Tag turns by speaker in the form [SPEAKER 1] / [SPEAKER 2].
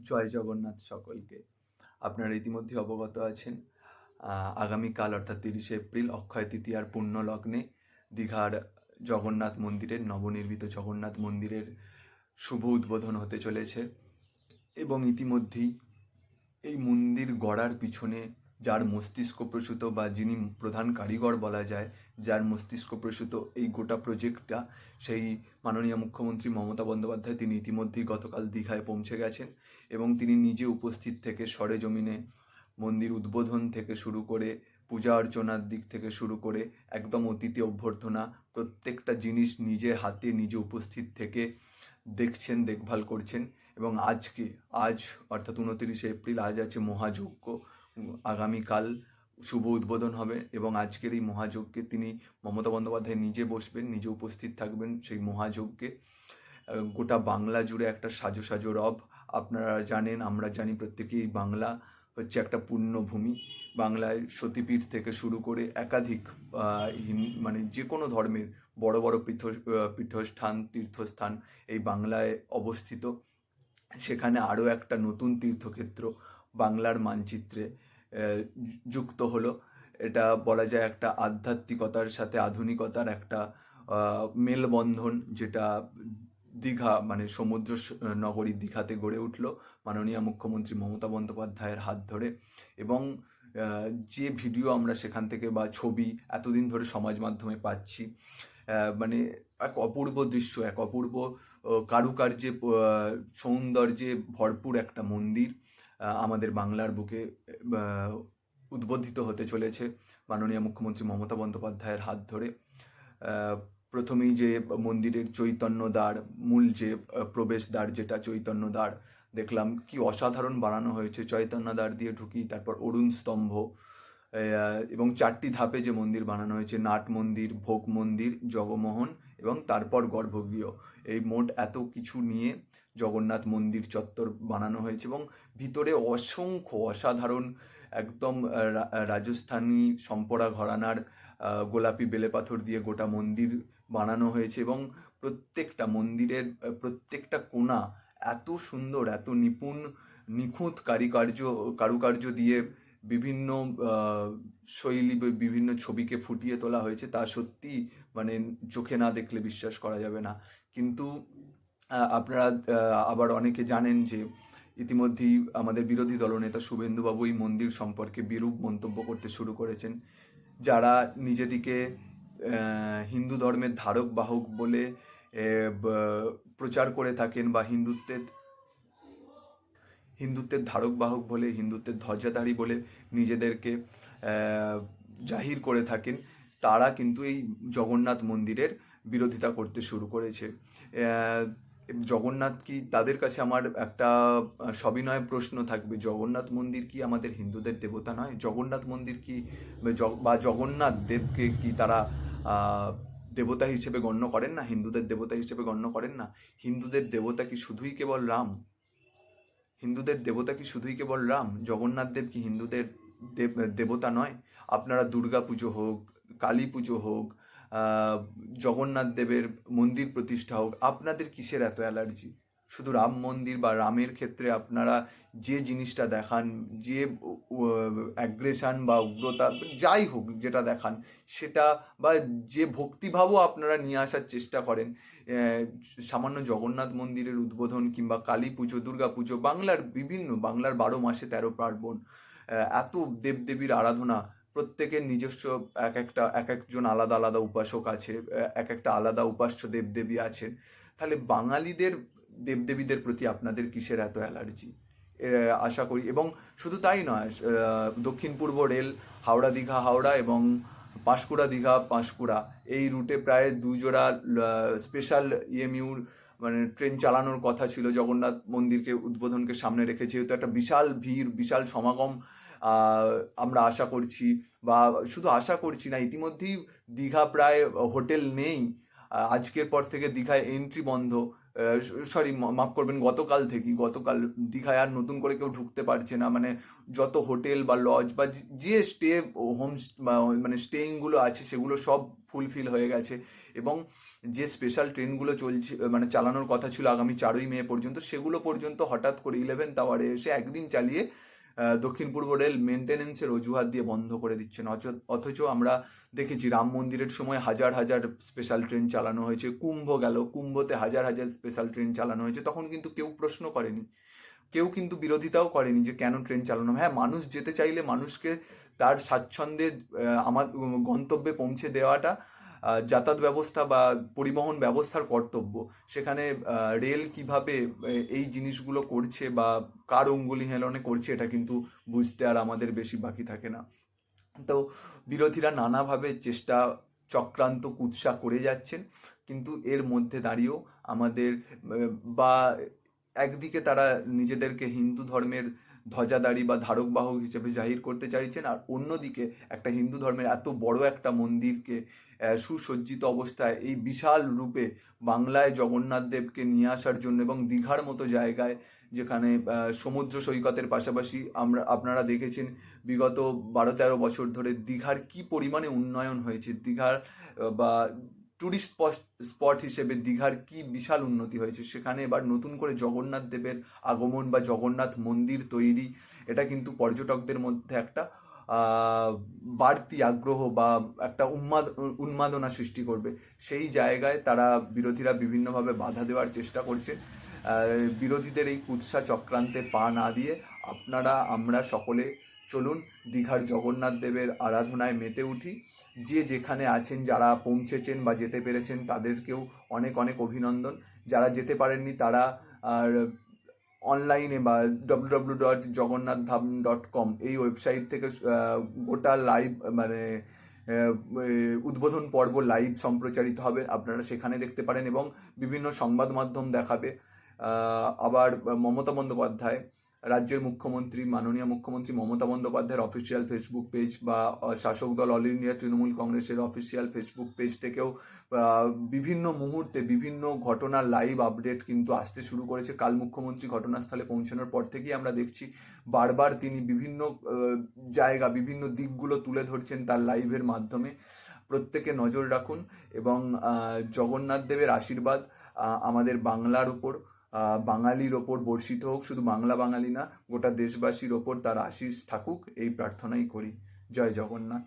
[SPEAKER 1] জয় জগন্নাথ সকলকে। আপনারা ইতিমধ্যে অবগত আছেন, আগামীকাল অর্থাৎ ৩০শে এপ্রিল অক্ষয় তৃতীয়ার পুণ্য লগ্নে দীঘার জগন্নাথ মন্দিরের নবনির্মিত জগন্নাথ মন্দিরের শুভ উদ্বোধন হতে চলেছে। এবং ইতিমধ্যেই এই মন্দির গড়ার পিছনে যার মস্তিষ্ক প্রসূত বা যিনি প্রধান কারিগর বলা যায়, যার মস্তিষ্ক প্রসূত এই গোটা প্রজেক্টটা, সেই মাননীয় মুখ্যমন্ত্রী মমতা বন্দ্যোপাধ্যায় তিনি ইতিমধ্যেই গতকাল দীঘায় পৌঁছে গেছেন এবং তিনি নিজে উপস্থিত থেকে সরেজমিনে মন্দির উদ্বোধন থেকে শুরু করে পূজা অর্চনার দিক থেকে শুরু করে একদম অতিথি অভ্যর্থনা প্রত্যেকটা জিনিস নিজে হাতে নিজে উপস্থিত থেকে দেখছেন, দেখভাল করছেন। এবং আজ অর্থাৎ 29শে এপ্রিল আজ আছে মহাযজ্ঞ। আগামীকাল শুভ উদ্বোধন হবে এবং আজকের এই মহাযজ্ঞে তিনি মমতা বন্দ্যোপাধ্যায় নিজে বসবেন, নিজে উপস্থিত থাকবেন সেই মহাযজ্ঞে। গোটা বাংলা জুড়ে একটা সাজো সাজো রব। আপনারা জানেন, আমরা জানি প্রত্যেকেই, বাংলা হচ্ছে একটা পুণ্যভূমি। বাংলায় সতীপীঠ থেকে শুরু করে একাধিক মানে যে কোনো ধর্মের বড় বড় পীঠস্থান, তীর্থস্থান এই বাংলায় অবস্থিত। সেখানে আরও একটা নতুন তীর্থক্ষেত্র বাংলার মানচিত্রে যুক্ত হলো। এটা বলা যায় একটা আধ্যাত্মিকতার সাথে আধুনিকতার একটা মেলবন্ধন, যেটা দীঘা মানে সমুদ্র নগরী দীঘাতে গড়ে উঠল মাননীয় মুখ্যমন্ত্রী মমতা বন্দ্যোপাধ্যায়ের হাত ধরে। এবং যে ভিডিও আমরা সেখান থেকে বা ছবি এতদিন ধরে সমাজ মাধ্যমে পাচ্ছি, মানে এক অপূর্ব দৃশ্য, এক অপূর্ব কারুকার্যে সৌন্দর্যে ভরপুর একটা মন্দির আমাদের বাংলার বুকে উদ্বোধিত হতে চলেছে মাননীয় মুখ্যমন্ত্রী মমতা বন্দ্যোপাধ্যায়ের হাত ধরে। প্রথমেই যে মন্দিরের চৈতন্য দ্বার, মূল যে প্রবেশদ্বার যেটা চৈতন্য দ্বার, দেখলাম কি অসাধারণ বানানো হয়েছে। চৈতন্য দ্বার দিয়ে ঢুকি, তারপর অরুণ স্তম্ভ, এবং 4টি ধাপে যে মন্দির বানানো হয়েছে, নাট মন্দির, ভোগ মন্দির, জগমোহন এবং তারপর গর্ভগৃহ। এই মোট এত কিছু নিয়ে জগন্নাথ মন্দির চত্বর বানানো হয়েছে এবং ভিতরে অসংখ্য অসাধারণ একদম রাজস্থানী সম্পরা ঘরানার গোলাপি বেলেপাথর দিয়ে গোটা মন্দির বানানো হয়েছে এবং প্রত্যেকটা মন্দিরের প্রত্যেকটা কোণা এত সুন্দর, এত নিখুঁত কারুকার্য দিয়ে বিভিন্ন শৈলী, বিভিন্ন ছবিকে ফুটিয়ে তোলা হয়েছে। তা সত্যি মানে চোখে না দেখলে বিশ্বাস করা যাবে না। কিন্তু আপনারা আবার অনেকে জানেন যে ইতিমধ্যেই আমাদের বিরোধী দলনেতা শুভেন্দুবাবু এই মন্দির সম্পর্কে বিরূপ মন্তব্য করতে শুরু করেছেন। যারা নিজেদিকে হিন্দু ধর্মের ধারক বাহক বলে প্রচার করে থাকেন বা হিন্দুত্বের ধারক বাহক বলে, হিন্দুত্বের ধ্বজাধারী বলে নিজেদেরকে জাহির করে থাকেন, তারা কিন্তু এই জগন্নাথ মন্দিরের বিরোধিতা করতে শুরু করেছে। জগন্নাথ কি, তাদের কাছে আমার একটা সবিনয় প্রশ্ন থাকবে, জগন্নাথ মন্দির কি আমাদের হিন্দুদের দেবতা নয়? জগন্নাথ মন্দির কি বা জগন্নাথ দেবকে কি তারা দেবতা হিসেবে গণ্য করেন না? হিন্দুদের দেবতা হিসেবে গণ্য করেন না? হিন্দুদের দেবতা কি শুধুই কেবল রাম? হিন্দুদের দেবতা কি শুধুই কেবল রাম? জগন্নাথ দেব কি হিন্দুদের দেবতা নয়? আপনারা দুর্গা পুজো হোক, কালী পুজো হোক, জগন্নাথ দেবের মন্দির প্রতিষ্ঠা হোক, আপনাদের কিসের এত অ্যালার্জি? শুধু রাম মন্দির বা রামের ক্ষেত্রে আপনারা যে জিনিসটা দেখান, যে অ্যাগ্রেশন বা উগ্রতা যাই হোক যেটা দেখান, সেটা বা যে ভক্তিভাবও আপনারা নিয়ে আসার চেষ্টা করেন, সামান্য জগন্নাথ মন্দিরের উদ্বোধন কিংবা কালী পুজো, দুর্গা পুজো, বাংলার 12 মাসে 13 পার্বণ, এত দেবদেবীর আরাধনা, প্রত্যেকের নিজস্ব এক একজন আলাদা আলাদা উপাসক আছে, এক একটা আলাদা উপাস্য দেবদেবী আছেন। তাহলে বাঙালিদের দেবদেবীদের প্রতি আপনাদের কিসের এত অ্যালার্জি? আশা করি। এবং শুধু তাই নয়, দক্ষিণ পূর্ব রেল হাওড়া দীঘা হাওড়া এবং পাঁশকুড়া দীঘা পাঁশকুড়া এই রুটে প্রায় 2 জোড়া স্পেশাল ইএমইউর মানে ট্রেন চালানোর কথা ছিল জগন্নাথ মন্দিরকে উদ্বোধনকে সামনে রেখে। যেহেতু একটা বিশাল ভিড়, বিশাল সমাগম আমরা আশা করছি, বা শুধু আশা করছি না, ইতিমধ্যেই দীঘা প্রায় হোটেল নেই। আজকের পর থেকে দীঘায় এন্ট্রি বন্ধ। মাফ করবেন, গতকাল দীঘায় আর নতুন করে কেউ ঢুকতে পারছে না। মানে যত হোটেল বা লজ বা যে স্টে হোম মানে স্টেইংগুলো আছে সেগুলো সব ফুলফিল হয়ে গেছে এবং যে স্পেশাল ট্রেনগুলো চলছে মানে চালানোর কথা ছিল আগামী 4ই মে পর্যন্ত, সেগুলো পর্যন্ত হঠাৎ করে 11th আওয়ারে এসে একদিন চালিয়ে দক্ষিণ পূর্ব রেল মেনটেনেন্সের অজুহাত দিয়ে বন্ধ করে দিচ্ছেন। অথচ আমরা দেখেছি রাম মন্দিরের সময় হাজার হাজার স্পেশাল ট্রেন চালানো হয়েছে, কুম্ভ গেল, কুম্ভতে হাজার হাজার স্পেশাল ট্রেন চালানো হয়েছে, তখন কিন্তু কেউ প্রশ্ন করেনি, কেউ কিন্তু বিরোধিতাও করেনি যে কেন ট্রেন চালানো। হ্যাঁ, মানুষ যেতে চাইলে মানুষকে তার স্বাচ্ছন্দ্যে আমার গন্তব্যে পৌঁছে দেওয়াটা যাতায়াত ব্যবস্থা বা পরিবহন ব্যবস্থার কর্তব্য। সেখানে রেল কিভাবে এই জিনিসগুলো করছে বা কার অঙ্গুলি হেলনে করছে, এটা কিন্তু বুঝতে আর আমাদের বেশি বাকি থাকে না। তো বিরোধীরা নানাভাবে চেষ্টা, চক্রান্ত, কুৎসা করে যাচ্ছেন, কিন্তু এর মধ্যে দাঁড়িয়েও আমাদের বা একদিকে তারা নিজেদেরকে হিন্দু ধর্মের ধ্বজাধারী বা ধারক বাহক হিসেবে জাহির করতে চাইছেন, আর অন্যদিকে একটা হিন্দু ধর্মের এত বড় একটা মন্দিরকে সুসজ্জিত অবস্থায় এই বিশাল রূপে বাংলায় জগন্নাথ দেবকে নিয়ে আসার জন্য, এবং দীঘার মতো জায়গায় যেখানে সমুদ্র সৈকতের পাশাপাশি আপনারা দেখেছেন বিগত 12-13 বছর ধরে দীঘার কি পরিমাণে উন্নয়ন হয়েছে, দীঘার বা ট্যুরিস্ট স্পট হিসেবে দীঘার কি বিশাল উন্নতি হয়েছে, সেখানে এবার নতুন করে জগন্নাথ দেবের আগমন বা জগন্নাথ মন্দির তৈরি, এটা কিন্তু পর্যটকদের মধ্যে একটা বাড়তি আগ্রহ বা একটা উন্মাদনা সৃষ্টি করবে। সেই জায়গায় তারা বিরোধীরা বিভিন্নভাবে বাধা দেওয়ার চেষ্টা করছে। বিরোধীদের এই কুৎসা চক্রান্তে পা না দিয়ে আমরা সকলে চলুন দীঘার জগন্নাথ দেবের আরাধনায় মেতে উঠি। যে যেখানে আছেন, যারা পৌঁছেছেন বা যেতে পেরেছেন তাদেরকেও অনেক অনেক অভিনন্দন। যারা যেতে পারেননি তারা আর অনলাইনে বা www.jagonnathdham.com এই ওয়েবসাইট থেকে গোটা লাইভ মানে উদ্বোধন পর্ব লাইভ সম্প্রচারিত হবে, আপনারা সেখানে দেখতে পারেন, এবং বিভিন্ন সংবাদ মাধ্যম দেখাবে। আবার মমতা বন্দ্যোপাধ্যায়, রাজ্যের মুখ্যমন্ত্রী, মাননীয় মুখ্যমন্ত্রী মমতা বন্দ্যোপাধ্যায়ের অফিসিয়াল ফেসবুক পেজ বা শাসক দল অল ইন্ডিয়া তৃণমূল কংগ্রেসের অফিসিয়াল ফেসবুক পেজ থেকেও বিভিন্ন মুহূর্তে বিভিন্ন ঘটনার লাইভ আপডেট কিন্তু আসতে শুরু করেছে। কাল মুখ্যমন্ত্রী ঘটনাস্থলে পৌঁছানোর পর থেকেই আমরা দেখছি বারবার তিনি বিভিন্ন জায়গা, বিভিন্ন দিকগুলো তুলে ধরছেন তার লাইভের মাধ্যমে। প্রত্যেকে নজর রাখুন, এবং জগন্নাথ দেবের আশীর্বাদ আমাদের বাংলার ওপর, বাঙালির ওপর বর্ষিত হোক। শুধু বাঙালি না, গোটা দেশবাসীর ওপর তার আশীষ থাকুক, এই প্রার্থনাই করি। জয় জগন্নাথ।